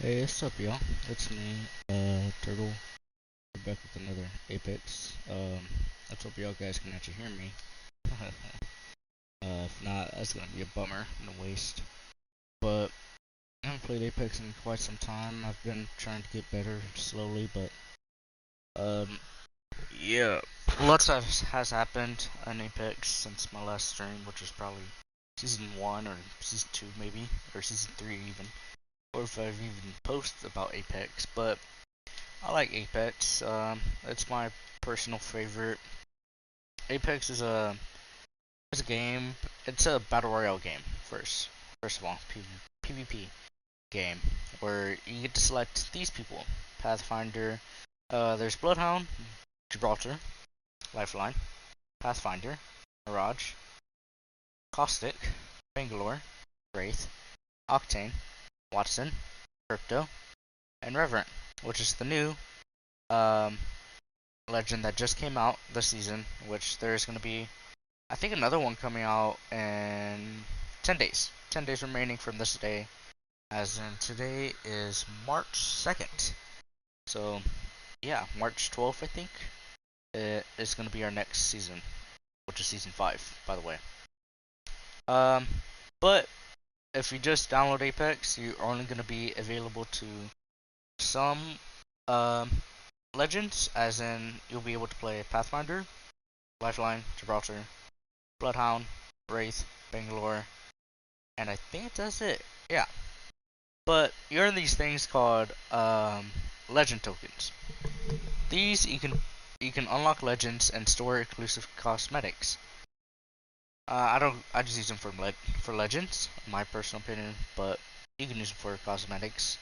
Hey, what's up, y'all? It's me, Turtle. We're back with another Apex. Let's hope y'all guys can actually hear me. If not, that's gonna be a bummer and a waste. But I haven't played Apex in quite some time. I've been trying to get better slowly, but um, yeah, lots has happened on Apex since my last stream, which was probably season 1 or season 2 maybe, or season 3 even, or if I've even posted about Apex, but I like Apex. It's my personal favorite. Apex is a game. It's a battle royale game. First of all, PvP game where you get to select these people: Pathfinder. There's Bloodhound, Gibraltar, Lifeline, Pathfinder, Mirage, Caustic, Bangalore, Wraith, Octane, Watson, Crypto, and Reverent, which is the new um, legend that just came out this season, which there's going to be, I think, another one coming out in 10 days. 10 days remaining from this day, as in today is March 2nd. So, yeah, March 12th, I think, is going to be our next season, which is season 5, by the way. Um, but if you just download Apex, you're only going to be available to some um, legends, as in you'll be able to play Pathfinder, Lifeline, Gibraltar, Bloodhound, Wraith, Bangalore, and I think that's it. Yeah. But you earn these things called legend tokens. These you can unlock legends and store exclusive cosmetics. I just use them for legends, in my personal opinion, but you can use them for cosmetics.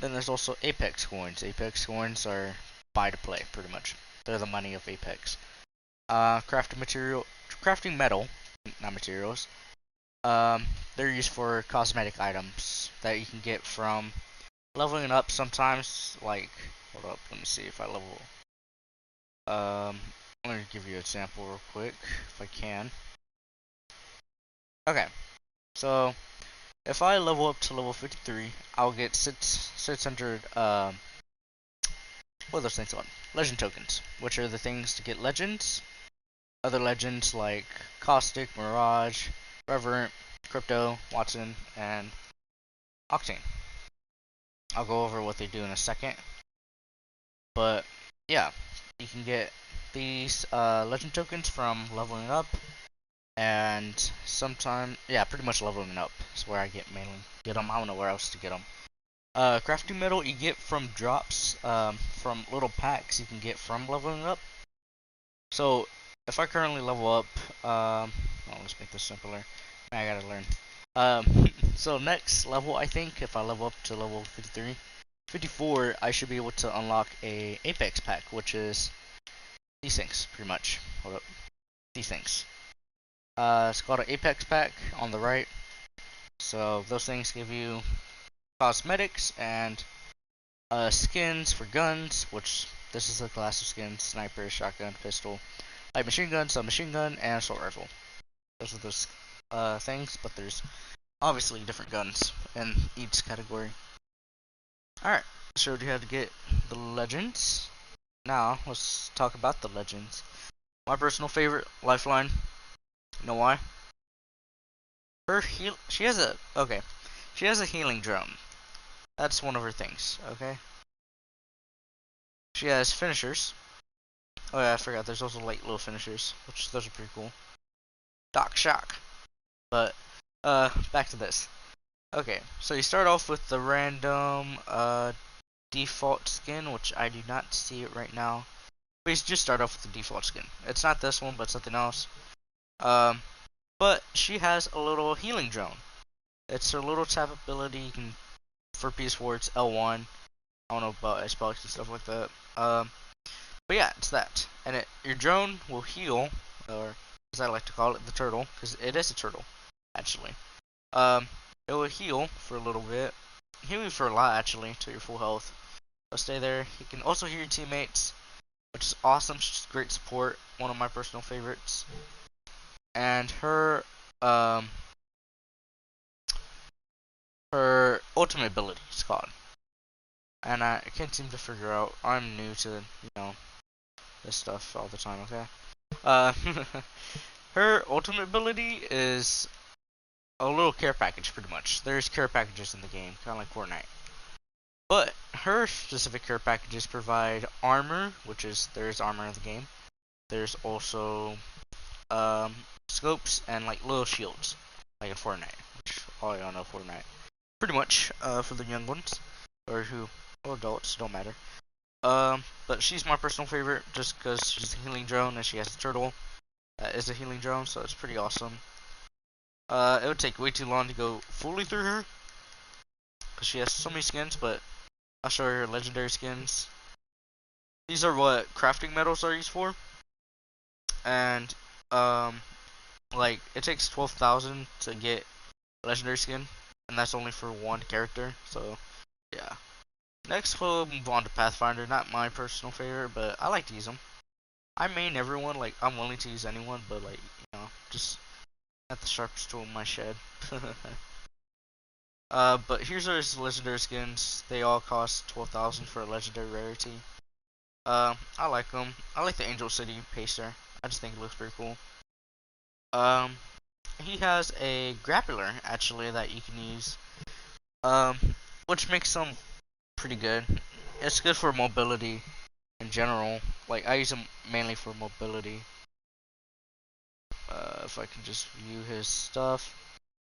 Then there's also Apex coins. Apex coins are buy to play, pretty much. They're the money of Apex. Crafting metal, not materials. They're used for cosmetic items that you can get from leveling up sometimes. Like, hold up, let me see if I level. Let me give you an example real quick, if I can. Okay, so if I level up to level 53, I'll get 600, what are those things called? Legend tokens, which are the things to get legends. Other legends like Caustic, Mirage, Reverent, Crypto, Watson, and Octane. I'll go over what they do in a second. But yeah, you can get these legend tokens from leveling up, and sometimes, yeah, pretty much leveling up is where I get them. I don't know where else to get them. Crafting metal you get from drops, from little packs you can get from leveling up. So if I currently level up, oh, let's make this simpler. I gotta learn. So next level, I think if I level up to level 53, 54, I should be able to unlock a Apex pack, which is these things, pretty much. Hold up, these things. It's called an Apex pack on the right. So those things give you cosmetics and skins for guns, which this is the class of skins: sniper, shotgun, pistol, light machine gun, submachine gun, and assault rifle. Those are those things, but there's obviously different guns in each category. Alright, showed you how to get the legends. Now, let's talk about the legends. My personal favorite, Lifeline. You know why? She has a, okay, she has a healing drum. That's one of her things, okay? She has finishers. Oh yeah, I forgot, there's also light little finishers, which those are pretty cool. Doc Shock. But, back to this. Okay, so you start off with the random, default skin, which I do not see it right now. But you just start off with the default skin. It's not this one, but something else. Um, but she has a little healing drone. It's her little tap ability. You can, for PS4, it's L1. I don't know about Xbox and stuff like that. But yeah, it's that. And your drone will heal, or as I like to call it, the turtle, because it is a turtle, actually. Um, it will heal for a little bit. Heal you for a lot, actually, to your full health. So stay there. You can also hear your teammates, which is awesome. She's great support. One of my personal favorites. And um, her ultimate ability is called. and I can't seem to figure out. I'm new to this stuff all the time. Okay. Uh, her ultimate ability is a little care package, pretty much. There's care packages in the game, kind of like Fortnite. But her specific care packages provide armor, which is there's armor in the game. There's also um, scopes and like little shields, like in Fortnite, which all y'all know Fortnite. Pretty much for the young ones or adults, don't matter. But she's my personal favorite just because she's a healing drone and she has a turtle that is a healing drone, so it's pretty awesome. It would take way too long to go fully through her because she has so many skins, but I'll show her legendary skins. These are what crafting metals are used for, and like it takes 12,000 to get legendary skin, and that's only for one character. So yeah. Next, we'll move on to Pathfinder. Not my personal favorite, but I like to use them. I main everyone. Like I'm willing to use anyone, but like just at the sharpest tool in my shed. But here's our legendary skins. They all cost 12,000 for a legendary rarity. I like them. I like the Angel City Pacer. I just think it looks pretty cool. Um, he has a grappler actually that you can use. Um, which makes him pretty good. It's good for mobility in general. Like I use him mainly for mobility. If I can just view his stuff,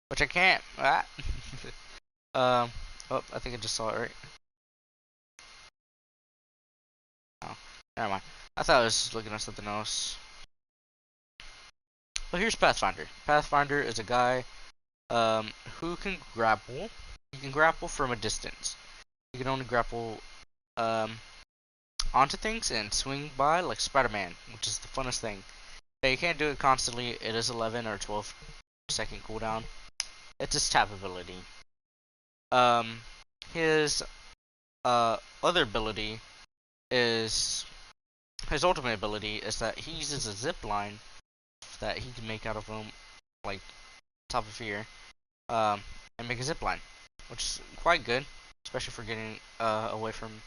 which I can't. Ah. Oh, I think I just saw it right. Oh, never mind. I thought I was looking at something else. Well, here's Pathfinder. Pathfinder is a guy who can grapple. He can grapple from a distance. He can only grapple um, onto things and swing by like Spider-Man, which is the funnest thing. But you can't do it constantly. It is 11 or 12-second cooldown. It's his tap ability. Um, his other ability is his ultimate ability is that he uses a zip line that he can make out of like top of here, and make a zip line, which is quite good, especially for getting away from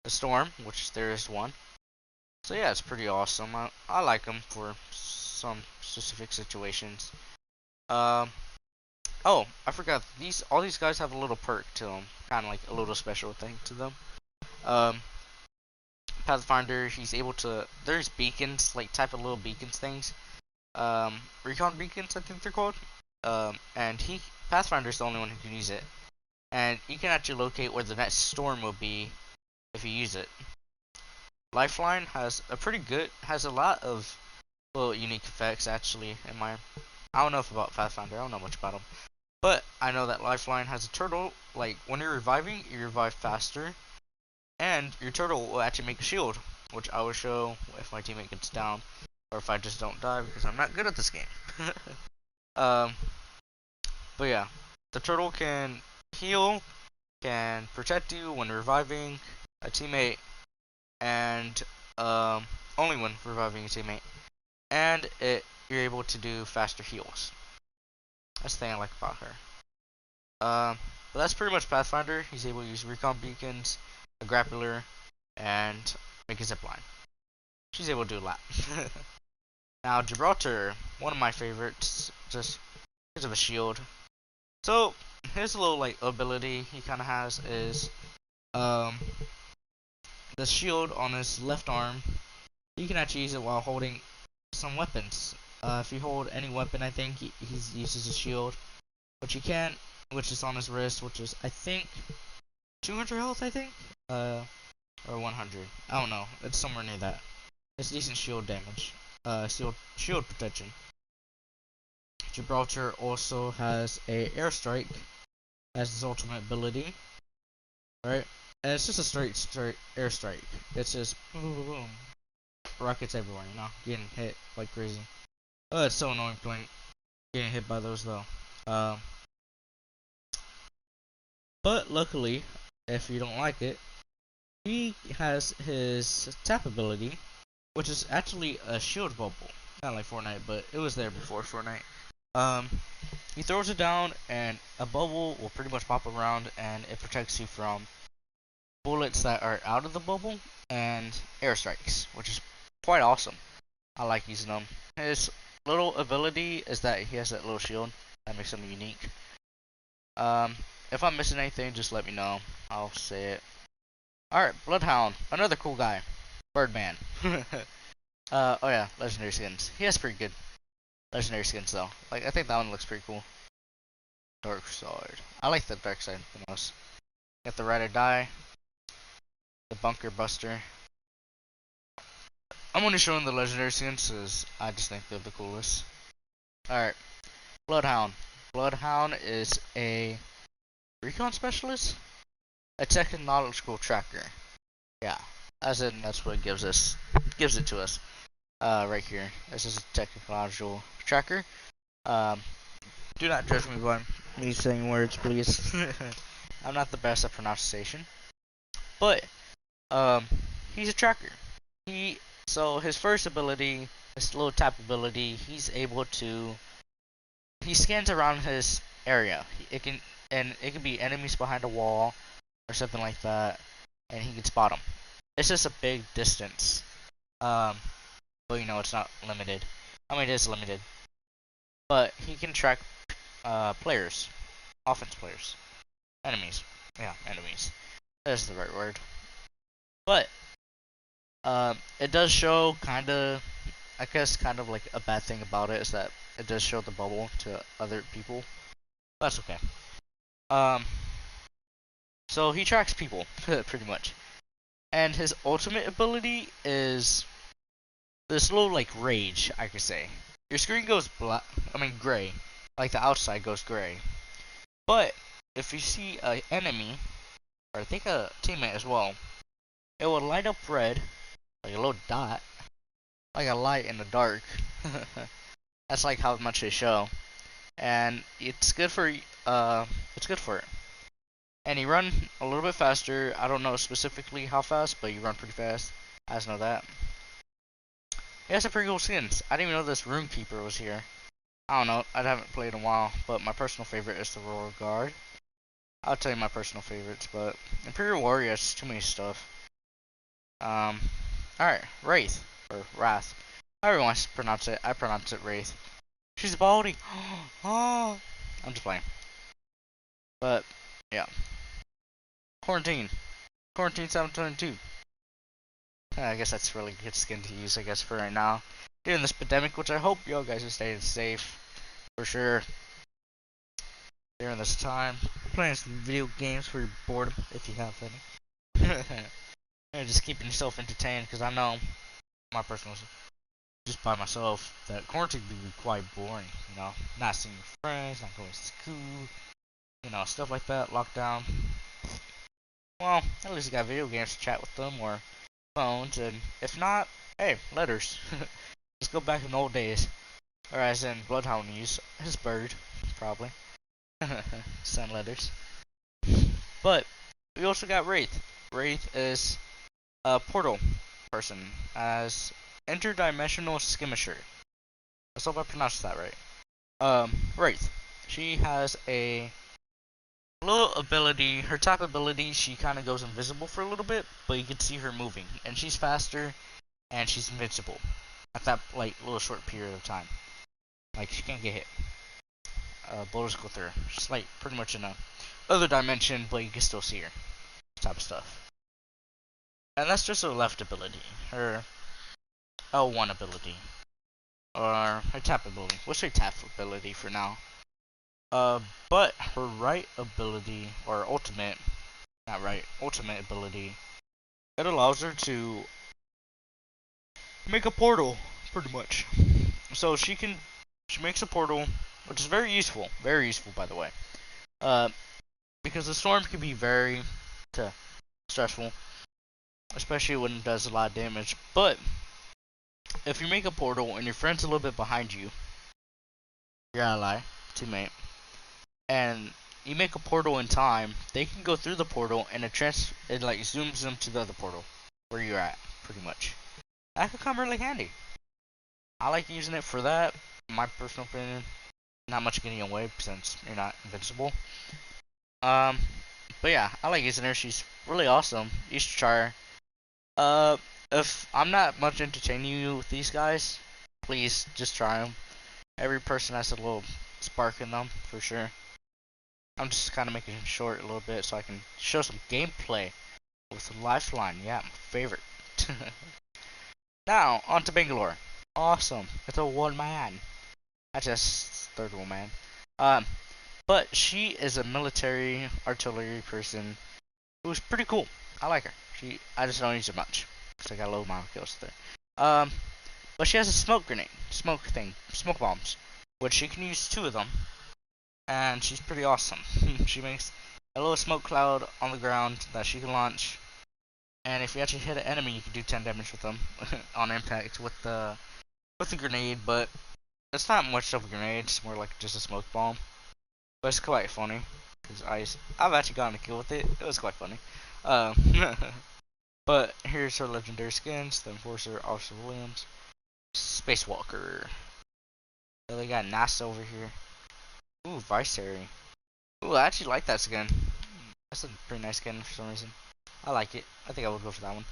the storm, which there is one. So yeah, it's pretty awesome. I like him for some specific situations. Um, oh, I forgot all these guys have a little perk to them, kind of like a little special thing to them. Um, Pathfinder, he's able to. There's beacons, like type of little beacons things. Recon beacons, I think they're called. And Pathfinder's the only one who can use it, and you can actually locate where the next storm will be if you use it. Lifeline has a lot of little unique effects actually. I don't know about Pathfinder. I don't know much about them, but I know that Lifeline has a turtle. Like when you're reviving, you revive faster, and your turtle will actually make a shield, which I will show if my teammate gets down, or if I just don't die because I'm not good at this game. um, but yeah, the turtle can heal, can protect you when reviving a teammate, and only when reviving a teammate, and you're able to do faster heals. That's the thing I like about her. But that's pretty much Pathfinder. He's able to use recon beacons, a grappler, and make a zipline. She's able to do a lot. Now Gibraltar, one of my favorites, just because of a shield. So his little like ability he kind of has is um the shield on his left arm. You can actually use it while holding some weapons. If you hold any weapon, I think he uses a shield, which you can, which is on his wrist, which is I think 200 health, I think, or 100. I don't know. It's somewhere near that. It's decent shield damage, shield protection. Gibraltar also has a airstrike as his ultimate ability, right? And it's just a straight airstrike. It's just boom, boom, boom, rockets everywhere, getting hit like crazy. Oh, it's so annoying getting hit by those though. Um, but luckily, if you don't like it, he has his tap ability, which is actually a shield bubble, kind of like Fortnite, but it was there before Fortnite. Um, he throws it down, and a bubble will pretty much pop around, and it protects you from bullets that are out of the bubble, and airstrikes, which is quite awesome. I like using them. His little ability is that he has that little shield that makes him unique. If I'm missing anything, just let me know. I'll say it. Alright, Bloodhound, another cool guy. Birdman. Oh yeah, legendary skins. He has pretty good legendary skins though. Like, I think that one looks pretty cool. Dark side. I like the dark side the most. Got the Ride or Die, the Bunker Buster. I'm only showing the legendary skins because I just think they're the coolest. Alright, Bloodhound. Bloodhound is a recon specialist? A technological tracker. Yeah, as in that's what it gives it to us. Right here. This is a technological tracker. Um, do not judge me by me saying words, please. I'm not the best at pronunciation, but um, he's a tracker. So his first ability, this little tap ability, he scans around his area. It can be enemies behind a wall or something like that, and he can spot them. It's just a big distance. Um, but it's not limited. I mean, it is limited, but he can track players, offense players, enemies. Yeah, enemies. That's the right word. But it does show I guess kind of like a bad thing about it is that it does show the bubble to other people. That's okay. Um, so he tracks people pretty much, and his ultimate ability is this little like rage, I could say. Your screen goes black. I mean gray, like the outside goes gray. But if you see an enemy, or I think a teammate as well, it will light up red, like a little dot, like a light in the dark. That's like how much they show, and it's good for it. And you run a little bit faster. I don't know specifically how fast, but you run pretty fast. I just know that. He has some pretty cool skins. I didn't even know this Rune Keeper was here. I don't know. I haven't played in a while, but my personal favorite is the Royal Guard. I'll tell you my personal favorites, but Imperial Warrior has too many stuff. Alright, Wraith, or Wrath. However you want to pronounce it, I pronounce it Wraith. She's balding. Oh, I'm just playing. But, yeah. Quarantine. Quarantine 722. I guess that's really good skin to use, I guess, for right now. During this pandemic, which I hope y'all guys are staying safe. For sure. During this time. Playing some video games for your boredom, if you have any. And just keeping yourself entertained, because I know, my personal just by myself, that quarantine can be quite boring, not seeing your friends, not going to school, stuff like that, lockdown. Well, at least you got video games to chat with them, or phones, and if not, hey, letters. Just go back in the old days, or as in Bloodhound used his bird, probably. Send letters. But, we also got Wraith. Wraith is a portal person, as interdimensional skirmisher. Let's hope I pronounced that right. Wraith. She has a little ability. Her top ability, she kind of goes invisible for a little bit, but you can see her moving, and she's faster, and she's invincible at that like little short period of time. Like she can't get hit. Bullets go through her. She's like pretty much in a other dimension, but you can still see her. Type of stuff. And that's just her left ability. Her L1 ability. Or her tap ability. We'll say tap ability for now. But her right ability, or ultimate, not right, ultimate ability, it allows her to make a portal, pretty much. So she makes a portal, which is very useful by the way. Uh, because the storm can be very stressful, especially when it does a lot of damage. But if you make a portal and your friend's a little bit behind you, your ally, teammate, and you make a portal in time, they can go through the portal and it like zooms them to the other portal where you're at, pretty much. That could come really handy. I like using it for that. In my personal opinion, not much getting away since you're not invincible. Um, But yeah, I like using her. She's really awesome. You should try her. Uh, if I'm not much entertaining you with these guys, please just try them. Every person has a little spark in them for sure. I'm just kind of making it short a little bit so I can show some gameplay with lifeline. Yeah, my favorite. Now on to Bangalore. Awesome. It's a one man. That's just third one man. Um, but she is a military artillery person who's pretty cool. I like her. I just don't use her much because I got a low amount of kills there. But she has a smoke grenade, smoke bombs, which she can use two of them, and she's pretty awesome. She makes a little smoke cloud on the ground that she can launch, and if you actually hit an enemy, you can do 10 damage with them on impact with the grenade. But it's not much of a grenade; it's more like just a smoke bomb. But it's quite funny because I've actually gotten a kill with it. It was quite funny. Um, but here's her legendary skins: the Enforcer, Officer Williams, Spacewalker. So they got NASA over here. Ooh, Vicery. Ooh, I actually like that skin. That's a pretty nice skin for some reason. I like it. I think I would go for that one.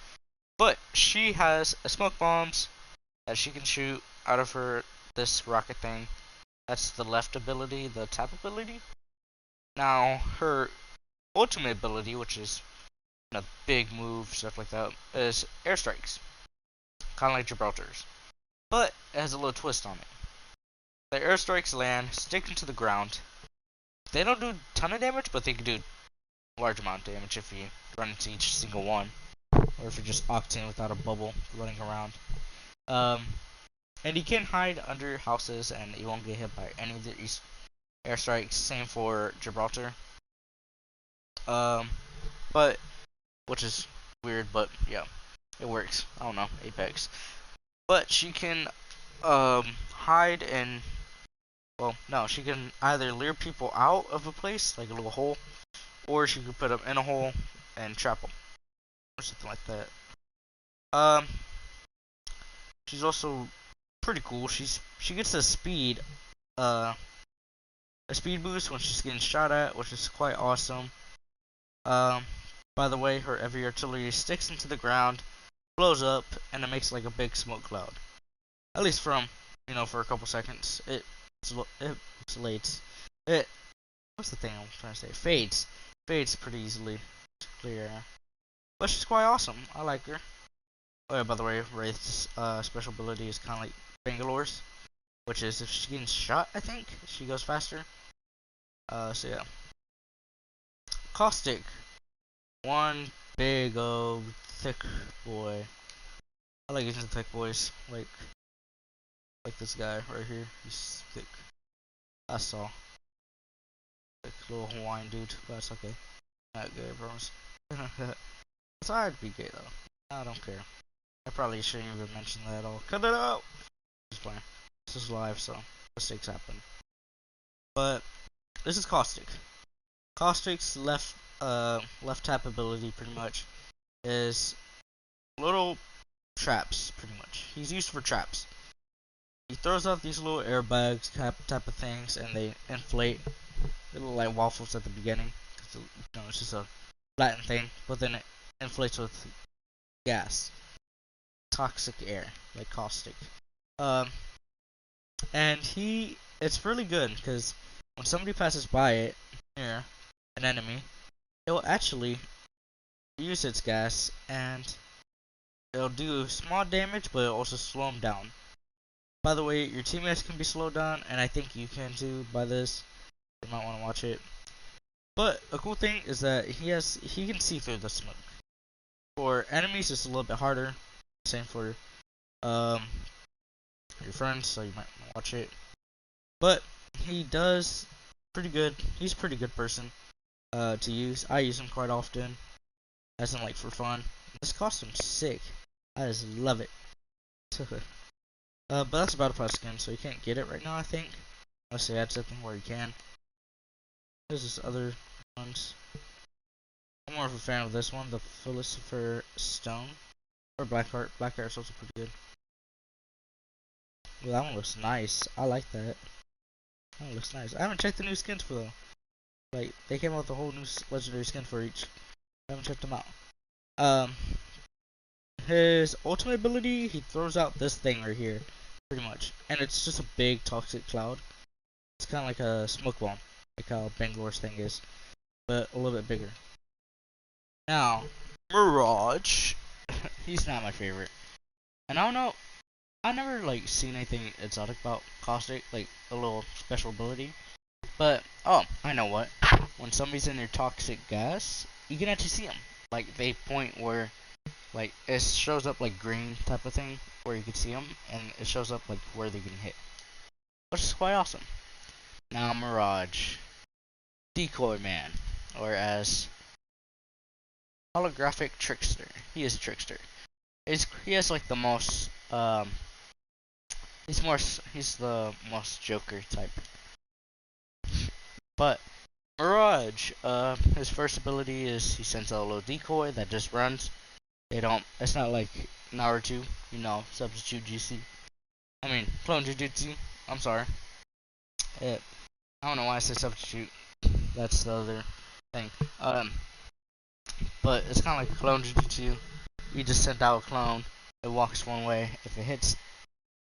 But she has a smoke bombs that she can shoot out of her this rocket thing. That's the left ability, the tap ability. Now her ultimate ability, which is a big move, stuff like that, is airstrikes, kind of like Gibraltar's, but it has a little twist on it. The airstrikes land, stick into the ground. They don't do a ton of damage, but they can do a large amount of damage if you run into each single one, or if you're just locked in without a bubble running around. Um, and you can hide under houses, and you won't get hit by any of these airstrikes. Same for Gibraltar. Um, but which is weird, but yeah, it works. I don't know, Apex. But she can hide in, well, no, she can either lure people out of a place, like a little hole, or she could put them in a hole and trap them, or something like that. Um, she's also pretty cool. She gets uh, a speed boost when she's getting shot at, which is quite awesome. Um, by the way, her heavy artillery sticks into the ground, blows up, and it makes like a big smoke cloud. At least for a couple seconds. It insulates. It what's the thing I'm trying to say? Fades pretty easily. Clear. But she's quite awesome. I like her. Oh yeah, by the way, Wraith's special ability is kind of like Bangalore's, which is if she's getting shot, I think she goes faster. So yeah. Caustic, one big old thick boy. I like using thick boys, like this guy right here. He's thick. That's all. Like little Hawaiian dude, but that's okay. Not gay, I promise. It's hard to be gay though. I don't care. I probably shouldn't even mention that at all. Cut it out! Just playing. This is live, so mistakes happen. But this is Caustic. Caustic's left tap ability pretty much is little traps, pretty much. He's used for traps. He throws out these little airbags type of things, and they inflate. They look like waffles at the beginning. It's just a Latin thing, but then it inflates with gas, toxic air, like caustic. Um, and it's really good because when somebody passes by it near an enemy, it will actually use its gas and it'll do small damage, but it'll also slow them down. By the way, your teammates can be slowed down, and I think you can too by this. You might want to watch it. But a cool thing is that he can see through the smoke. For enemies, it's a little bit harder. Same for um your friends, so you might watch it. But he does pretty good. He's a pretty good person to use. I use him quite often, as in like for fun. This costume's sick. I just love it. But that's about a plus skin, so you can't get it right now, I think. Unless they add something where you can. There's this other ones. I'm more of a fan of this one, the Philosopher Stone. Or Blackheart. Blackheart's also pretty good. Well, that one looks nice. I like that. That one looks nice. I haven't checked the new skins for though. Like they came out with a whole new legendary skin for each. I haven't checked them out. Um, his ultimate ability, he throws out this thing right here, pretty much, and it's just a big toxic cloud. It's kind of like a smoke bomb, like how Bangor's thing is, but a little bit bigger. Now, Mirage, he's not my favorite, and I don't know. I never like seen anything exotic about Caustic, like a little special ability. But oh, I know what. When somebody's in their toxic gas, you can actually see them. Like they point where, like it shows up like green type of thing where you can see them, and it shows up like where they can hit, which is quite awesome. Now Mirage, Decoy Man, or as holographic trickster. He is a trickster. He has like the most he's the most Joker type. But Mirage, his first ability is he sends out a little decoy that just runs. It's not like Naruto, substitute GC. Clone Jujutsu. I'm sorry. I don't know why I said substitute. That's the other thing. But it's kind of like Clone Jujutsu. You just send out a clone. It walks one way. If it hits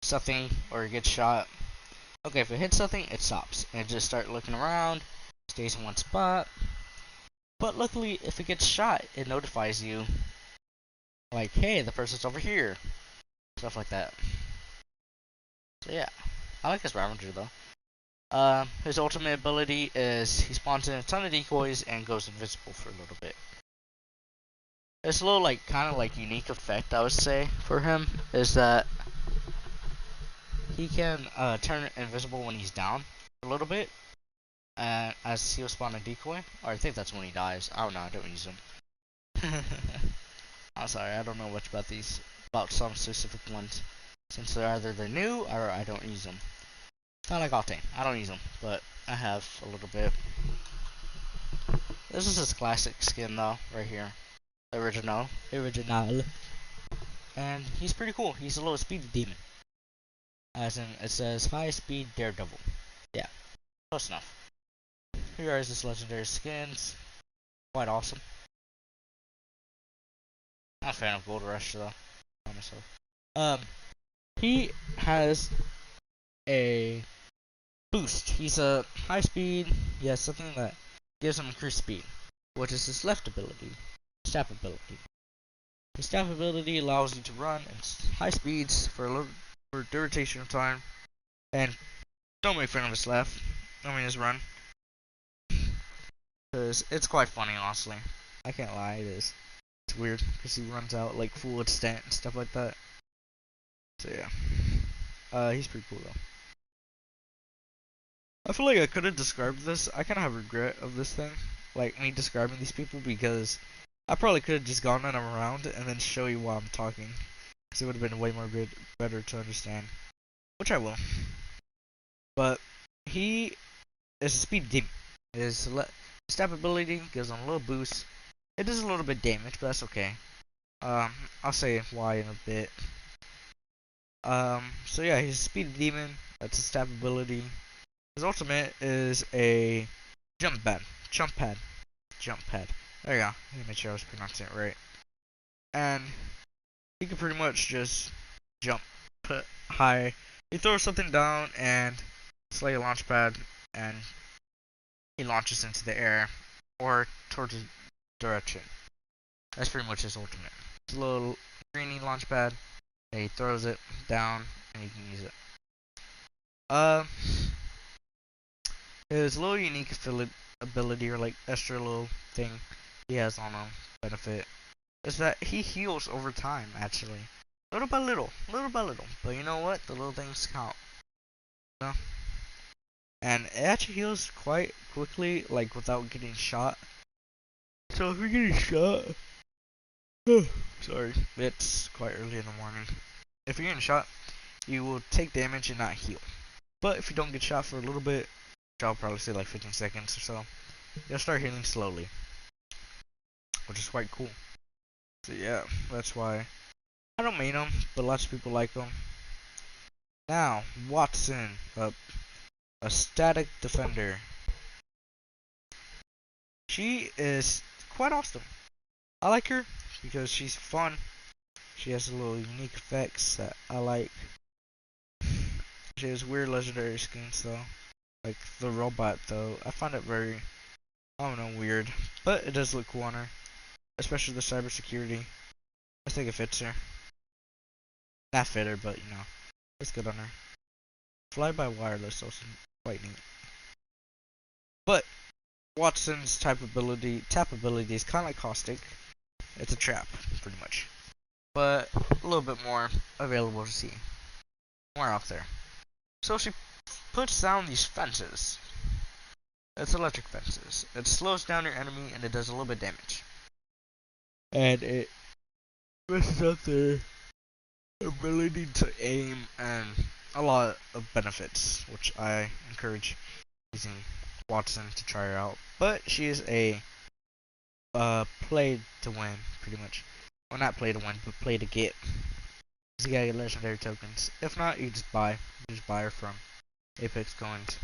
something or it gets shot, okay, if it hits something, it stops. And it just starts looking around, stays in one spot. But luckily, if it gets shot, it notifies you, like, hey, the person's over here. Stuff like that. So yeah, I like his Ravager though. His ultimate ability is he spawns in a ton of decoys and goes invisible for a little bit. It's a little like kind of like unique effect I would say for him is that he can turn invisible when he's down a little bit, as he'll spawn a decoy. Or I think that's when he dies. I don't know. I don't use him. I'm sorry. I don't know much about some specific ones, since they're new or I don't use them. Kind of like Octane. I don't use them, but I have a little bit. This is his classic skin though, right here. Original. And he's pretty cool. He's a little speedy demon. As in, it says high speed daredevil. Yeah, close enough. Here are his legendary skins. Quite awesome. Not a fan of Gold Rush though. By myself. He has a boost. He's a high speed. He has something that gives him increased speed, which is his left ability, staff ability. His staff ability allows you to run at high speeds for duration of time, and don't make fun of his laugh. His run, because it's quite funny, honestly. I can't lie, it is. It's weird because he runs out like full extent and stuff like that. So yeah, he's pretty cool though. I feel like I could have described this. I kind of have regret of this thing, like me describing these people, because I probably could have just gone on around and then show you while I'm talking, because it would have been way more better to understand, which I will. But he is a speed demon. His stab ability gives him a little boost. It does a little bit damage, but that's okay. I'll say why in a bit. So yeah, he's a speed demon. That's his stab ability. His ultimate is a jump pad. Jump pad. Jump pad. There you go. Let me make sure I was pronouncing it right. And he can pretty much just jump high. He throws something down and it's like a launch pad, and he launches into the air or towards a direction. That's pretty much his ultimate. It's a little greeny launch pad, and he throws it down and you can use it. His little unique ability, or like extra little thing he has on him, benefit, is that he heals over time, actually. Little by little, little by little. But you know what? The little things count. You know? And it actually heals quite quickly, like without getting shot. So if you're getting shot, sorry, it's quite early in the morning. If you're getting shot, you will take damage and not heal. But if you don't get shot for a little bit, which I'll probably say like 15 seconds or so, you'll start healing slowly, which is quite cool. So yeah, that's why I don't main him, but lots of people like him. Now, Watson, a static defender. she is quite awesome. I like her because she's fun. She has a little unique effects that I like. She has weird legendary skins though. Like the robot though, I find it very, I don't know, weird. But it does look cool on her. Especially the cybersecurity. I think it fits her. Not fit her, but you know, it's good on her. Fly by wireless also quite neat. But Watson's tap ability is kind of like Caustic. It's a trap, pretty much. But a little bit more available to see. More out there. So she puts down these fences. It's electric fences. It slows down your enemy and it does a little bit of damage. And it messes up their ability to aim and a lot of benefits, which I encourage using Watson to try her out. But she is a play to win, pretty much. Well, not play to win, but play to get. So you gotta get legendary tokens. If not, you just buy. You just buy her from Apex Coins.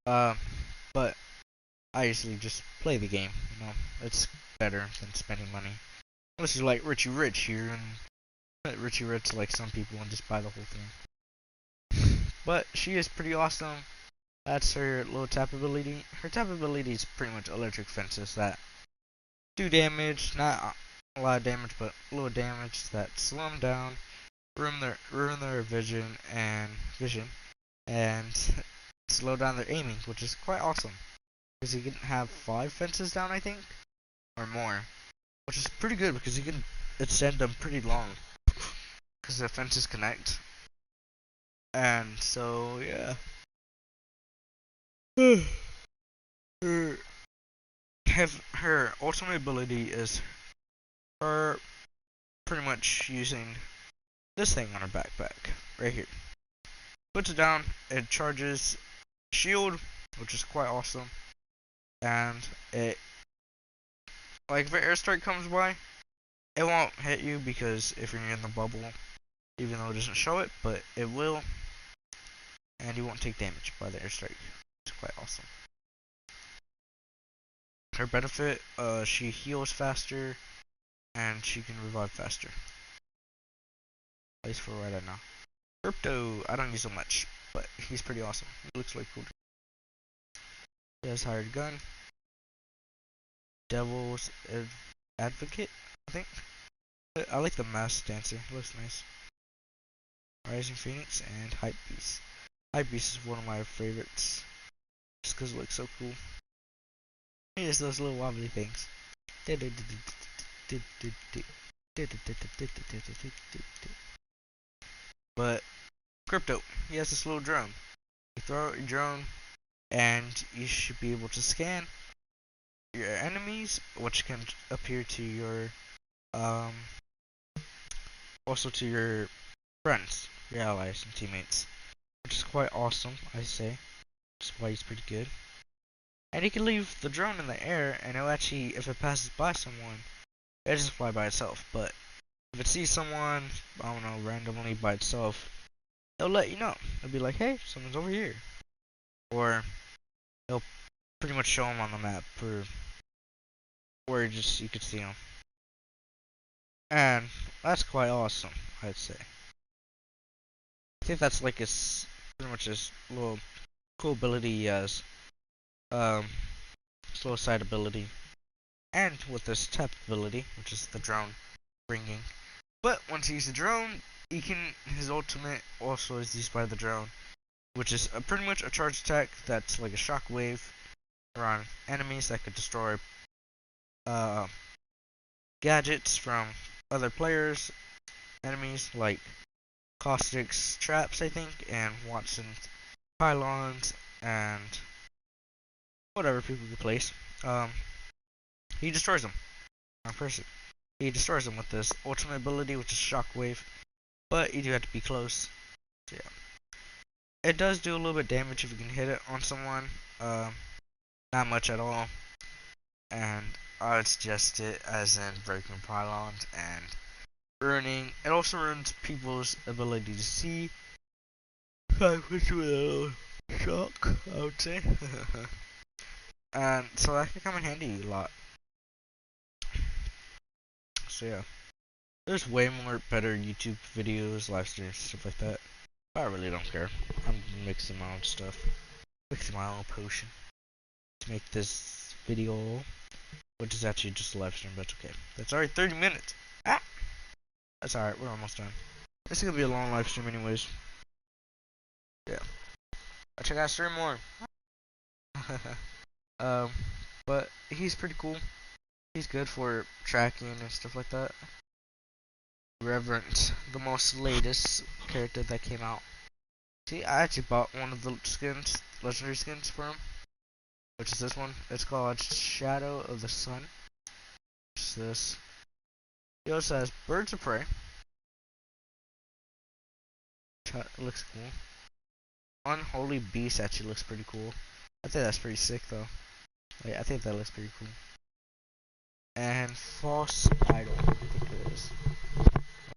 But I usually just play the game. You know, it's better than spending money. Unless you're like Richie Rich here, and Richie Rich like some people and just buy the whole thing. But she is pretty awesome. That's her little tap ability. Her tap ability is pretty much electric fences that do damage, not a lot of damage, but a little damage that slow them down, ruin their and slow down their aiming, which is quite awesome. Because you can have 5 fences down, I think, or more, which is pretty good because you can extend them pretty long because the fences connect. And so yeah, her ultimate ability is her pretty much using this thing on her backpack right here. Puts it down, it charges shield, which is quite awesome, and it, like, if an airstrike comes by, it won't hit you because if you're in the bubble, even though it doesn't show it, but it will, and you won't take damage by the airstrike. It's quite awesome. Her benefit, she heals faster, and she can revive faster. At least for right now. Crypto, I don't use so much, but he's pretty awesome. He looks like cool. He has hired gun. Devil's Advocate, I think. I like the mask dancer. It looks nice. Rising Phoenix and Hype Beast. Hype Beast is one of my favorites. Just because it looks so cool. He has those little wobbly things. But Crypto, he has this little drone. You throw out your drone and you should be able to scan your enemies, which can appear to your also to your friends, your allies and teammates, which is quite awesome, I say. Which is why he's pretty good. And you can leave the drone in the air, and it'll actually, if it passes by someone, it'll just fly by itself. But if it sees someone, I don't know, randomly by itself, it'll let you know. It'll be like, hey, someone's over here. Or it'll pretty much show them on the map, or where you could see them. And that's quite awesome, I'd say. I think that's like his, pretty much his little cool ability he has. Slow side ability. And with this tap ability, which is the drone bringing. But once he uses the drone, his ultimate also is used by the drone, which is pretty much a charge attack that's like a shockwave around enemies that could destroy gadgets from other players, enemies like Caustic's traps, I think, and Watson's pylons, and whatever people can place. He destroys them. Wrong person. He destroys them with this ultimate ability, which is Shockwave, but you do have to be close. So yeah, it does do a little bit damage if you can hit it on someone. Not much at all, and I would suggest it as in breaking pylons and ruining. It also ruins people's ability to see. I wish with a little shock, I would say. and so that can come in handy a lot. So yeah, there's way more better YouTube videos, live streams, stuff like that. But I really don't care. I'm mixing my own stuff, mixing my own potion to make this video, which is actually just a live stream, but okay. That's already 30 minutes. Ah, that's alright. We're almost done. This is gonna be a long live stream, anyways. Yeah, I'll check out stream more. um, but he's pretty cool. He's good for tracking and stuff like that. Reverent, the most latest character that came out. See, I actually bought one of the skins, legendary skins for him, which is this one. It's called Shadow of the Sun. What's this? He also has Birds of Prey. It looks cool. Unholy Beast actually looks pretty cool. I think that's pretty sick though. Wait, I think that looks pretty cool. And False Idol, I think it is.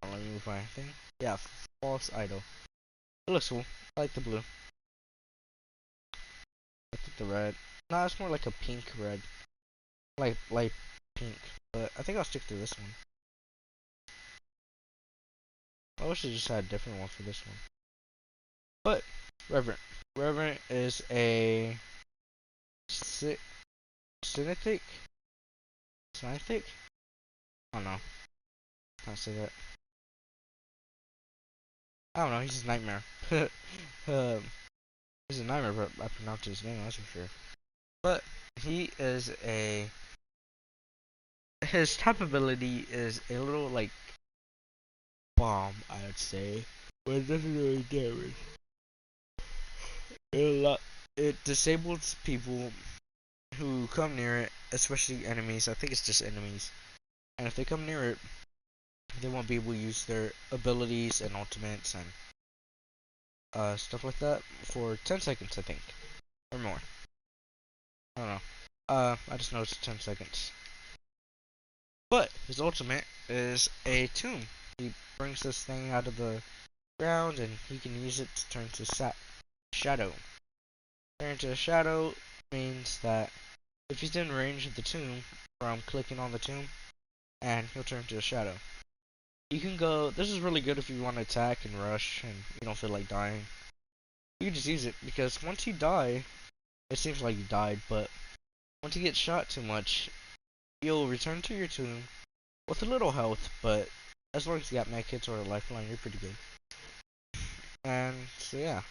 Let me move my thing. Yeah, False Idol. It looks cool. I like the blue. I think the red. No, it's more like a pink red. Like light pink. But I think I'll stick to this one. I wish I just had a different one for this one. But Reverent. Reverent is a Synthic? Synthic? I don't know. Can't say that. I don't know, he's a nightmare. He's a nightmare, but I pronounced his name, that's for sure. But he is a his type ability is a little like bomb, I would say. But it doesn't really damage. It disables people who come near it, especially enemies. I think it's just enemies. And if they come near it, they won't be able to use their abilities and ultimates and stuff like that for 10 seconds, I think. Or more. I don't know. I just know it's 10 seconds. But his ultimate is a tomb. He brings this thing out of the ground and he can use it to turn to shadow. Turn to a shadow means that if he's in range of the tomb from clicking on the tomb, and he'll turn to a shadow. You can go, this is really good if you want to attack and rush and you don't feel like dying. You can just use it because once you die, it seems like you died, but once you get shot too much, you'll return to your tomb with a little health, but as long as you got medkits or a lifeline, you're pretty good. And so yeah.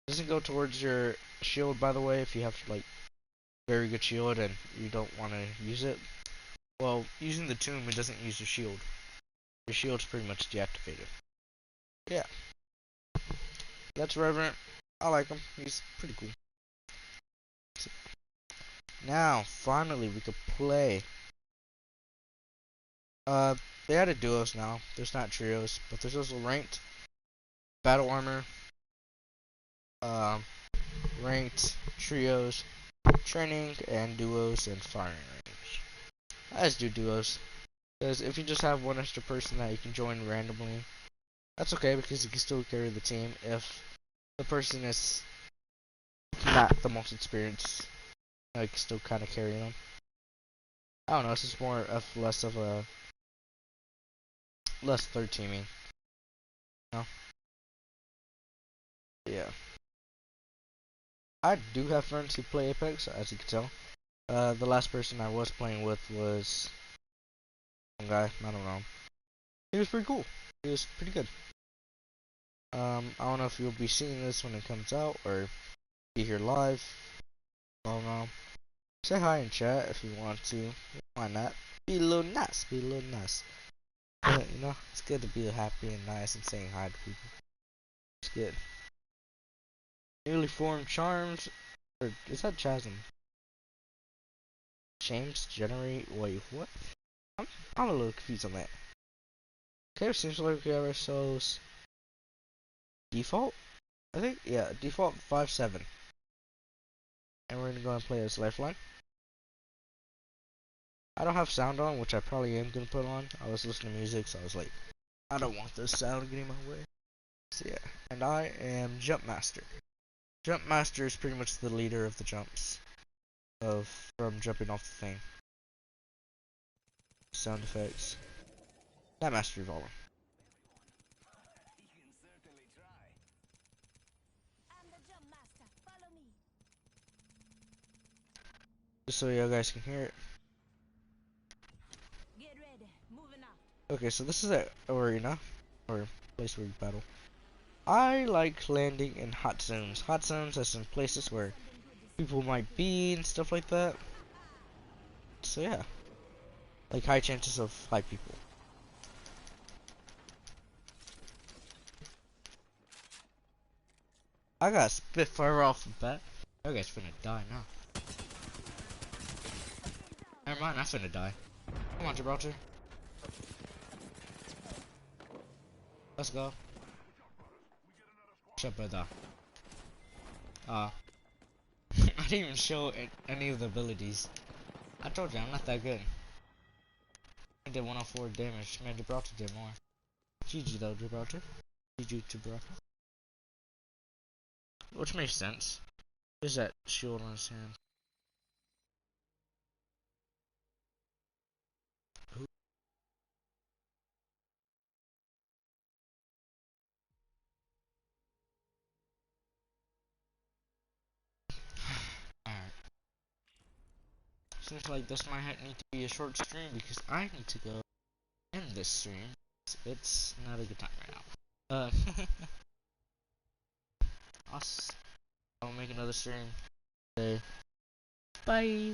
It doesn't go towards your shield, by the way, if you have like very good shield and you don't want to use it. Well, using the tomb, it doesn't use your shield. Your shield's pretty much deactivated. Yeah. That's Reverent. I like him. He's pretty cool. Now, finally, we could play. They added duos now. There's not trios, but there's also ranked, battle armor, um, ranked, trios, training, and duos, and firing range. I just do duos. Because if you just have one extra person that you can join randomly, that's okay because you can still carry the team if the person is not the most experienced. I can still kind of carry them. I don't know, it's just more of less of a less third teaming. You know? Yeah. I do have friends who play Apex, as you can tell. The last person I was playing with was some guy, I don't know. He was pretty cool. He was pretty good. I don't know if you'll be seeing this when it comes out or be here live. I don't know. Say hi in chat if you want to. Why not? Be a little nice. Be a little nice. You know, it's good to be happy and nice and saying hi to people. It's good. Newly formed charms. Or is that Chasm? James generate. Wait, what? I'm a little confused on that. Okay, seems like we have ourselves default. I think yeah, default 5-7. And we're gonna go and play as lifeline. I don't have sound on, which I probably am gonna put on. I was listening to music, so I was like, I don't want this sound getting in my way. So yeah, and I am Jump Master. Jump Master is pretty much the leader of the jumps. of from jumping off the thing. Sound effects. That master revolver. Just so you guys can hear it. Okay, so this is an arena, or place where you battle. I like landing in hot zones. Hot zones are some places where people might be and stuff like that. So yeah, like high chances of high people. I got Spitfire off the bat. You guys finna die now. Never mind, I'm finna die. Come on, Gibraltar. Let's go. Shut brother. I didn't even show any of the abilities. I told you, I'm not that good. I did 104 damage. Man, Gibraltar did more. GG though, Gibraltar. GG, Gibraltar. Which makes sense. There's that shield on his hand. Alright. Seems like this might need to be a short stream because I need to go end this stream. It's not a good time right now. I'll make another stream today. Bye.